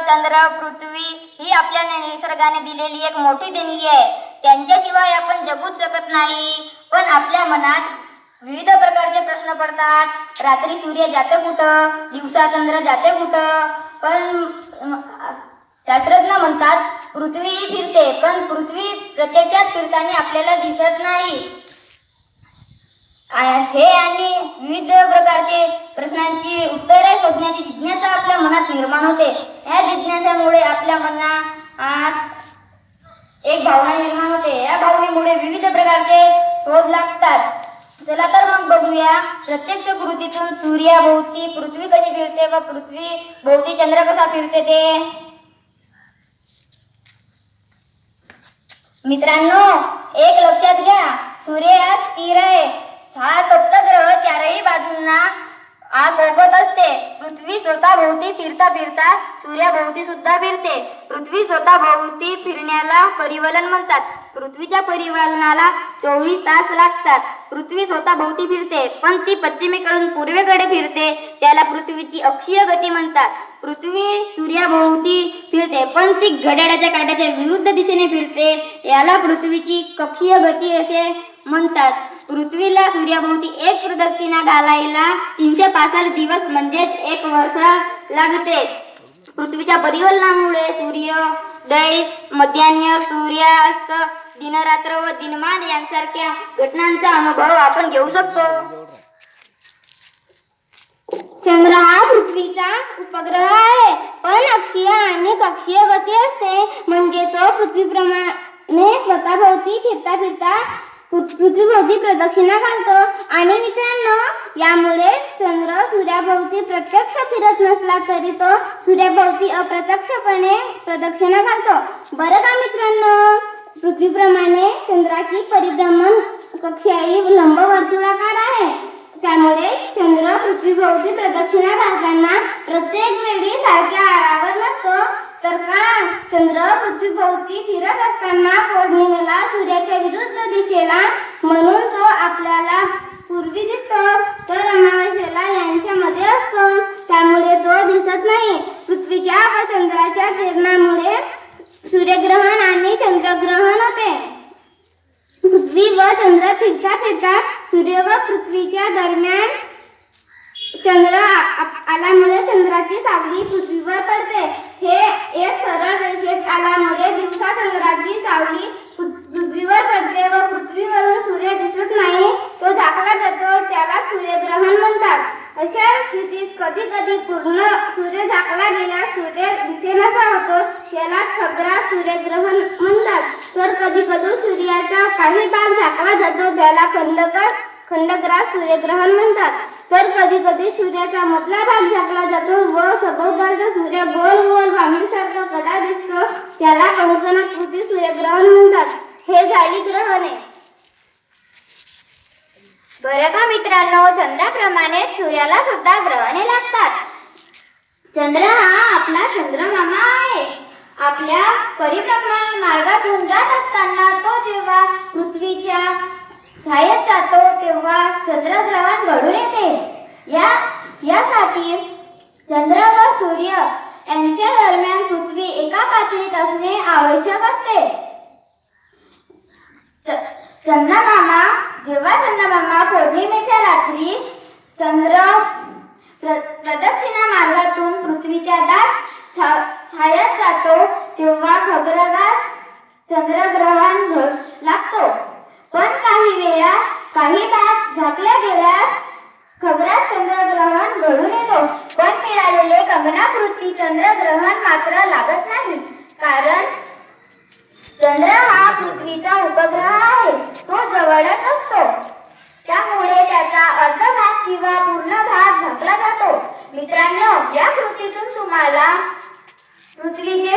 चंद्र, पृथ्वी ही आपल्याला निसर्गाने दिलेली एक मोठी देणगी आहे. त्यांच्याशिवाय आपण जगूच शकत नाही. पण आपल्या मनात विविध प्रकारचे प्रश्न पडतात. रात्री सूर्य जाते कुठं, दिवसा चंद्र जाते कुठं. पण शास्त्रज्ञ म्हणतात पृथ्वी फिरते, पण पृथ्वी प्रत्यक्षात फिरताना आपल्याला दिसत नाही. हे आणि विविध प्रकारचे प्रश्नांची उत्तरे शोधण्याची जिज्ञासा आपल्या मनात निर्माण होते. या जिज्ञासामुळे आपल्या मनात एक भावना निर्माण होते. या भावनेमुळे विविध प्रकारचे शोध लागतात. चला तर मग बघूया प्रत्यक्ष कृतीतून सूर्याभोवती पृथ्वी कशी फिरते व पृथ्वी भोवती चंद्र कसा फिरते ते. मित्रांनो, एक लक्षात घ्या, सूर्य हा स्थिर आहे. हा सप्तग्रह चारही बाजूंना आत ओघत असते. पृथ्वी स्वतः भोवती फिरता फिरता सूर्याभोवती सुद्धा फिरते. पृथ्वी स्वतः भोवती फिरण्याला परिवलन म्हणतात. पृथ्वीच्या परिवलनाला 24 तास लागतात. पृथ्वी स्वतः भोवती फिरते, पण ती पश्चिमेकडून पूर्वेकडे फिरते. त्याला पृथ्वीची अक्षीय गती म्हणतात. पृथ्वी सूर्याभोवती फिरते, पण ती घड्याळाच्या काट्याच्या विरुद्ध दिशेने फिरते. याला पृथ्वीची कक्षीय गती असे म्हणतात. पृथ्वीला सूर्याभोवती एक प्रदक्षिणा घालायला 365 दिवस म्हणजेच 1 वर्ष लागते. पृथ्वीच्या परिवलनामुळे सूर्योदय, मध्यान्ह, सूर्यास्त, दिनरात्र व दिनमान यांसारख्या घटनांचा अनुभव आपण घेऊ शकतो. चंद्र हा पृथ्वीचा उपग्रह आहे, पण अक्षीय आणि कक्षीय गती असते. म्हणजे तो पृथ्वीप्रमाणे स्वतःभोवती फिरता फिरता पृथ्वीभोवती प्रदक्षिणा घालतो. आणि मित्रांनो, यामुळे चंद्र सूर्याभोवती प्रत्यक्ष फिरत नसला तरी तो सूर्याभोवती अप्रत्यक्षपणे प्रदक्षिणा घालतो. बरं का मित्रांनो, पृथ्वीप्रमाणे चंद्राची परिभ्रमण कक्षाही लंबवर्तुळाकार आहे. त्यामुळे चंद्र पृथ्वीभोवती प्रदक्षिणा घालताना प्रत्येक वेळी सारख्या आरावर नसतो, तर का चंद्र पृथ्वीभोवती फिरत असताना पौर्णिमेला सूर्याच्या विरुद्ध दिशेला, म्हणून तो आपल्याला पूर्वी दिसतो, तर अमावास्येला यांच्यामध्ये असतो. त्यामुळे तो दिसत नाही. पृथ्वीच्या व चंद्राच्या किरणामुळे सूर्यग्रहण आणि चंद्रग्रहण होते. पृथ्वी व चंद्र फिरता फिरता सूर्य व पृथ्वीच्या दरम्यान चंद्र आल्यामुळे चंद्राची सावली पृथ्वीवर पडते. हे एक सरळ रेषेत आल्यामुळे दिवसा चंद्राची सावली पृथ्वीवर पडते व पृथ्वीवरून सूर्य दिसत नाही, तो झाकला जातो. त्याला सूर्यग्रहण म्हणतात. अशा स्थितीत कधी कधी पूर्ण सूर्य झाकला गेल्यास सूर्य दिसेनासा होतो, याला खग्रास सूर्यग्रहण म्हणतात. तर कधी कधी सूर्याचा काही भाग झाकला जातो, त्याला खंडग्रास सूर्यग्रहण म्हणतात. तर कधी कधी सूर्याचा मधला भाग झाकला जातो व सभोवतालचा सूर्य गोल गोल वामनसारखा कडा दिसतो, त्याला कंकणाकृती सूर्यग्रहण म्हणतात. हे झाली ग्रहणे. बरं का मित्रांनो, चंद्राप्रमाणे सूर्याला सुद्धा ग्रहणे लागतात. चंद्र हा आपला चंद्रमामा आहे. आपल्या परिभ्रमण मार्गातून जात असताना तो जेव्हा पृथ्वीच्या छायेत जातो तेव्हा चंद्रग्रहण घडून येते. यासाठी चंद्र व सूर्य यांच्या दरम्यान पृथ्वी एका पातळीत असणे आवश्यक असते. जेव्हा चंद्रमामा पौर्णिमेच्या रात्री चंद्र प्रदक्षिणा मार्गातून पृथ्वीच्या दाट छायेत जातो तेव्हा खग्रास चंद्रग्रहण लागतो. पण काही भाग झाकल्या गेल्यास खग्रास चंद्रग्रहण घडून येतो. पण मिळालेले कंकणाकृती चंद्रग्रहण मात्र लागत नाही, कारण चंद्र हा पृथ्वीचा उपग्रह आहे. तो जवळच असतो, त्यामुळे त्याचा अर्ध भाग किंवा पूर्ण भाग झाकला जातो. मित्रांनो, या कृतीतून तुम्हाला पृथ्वीचे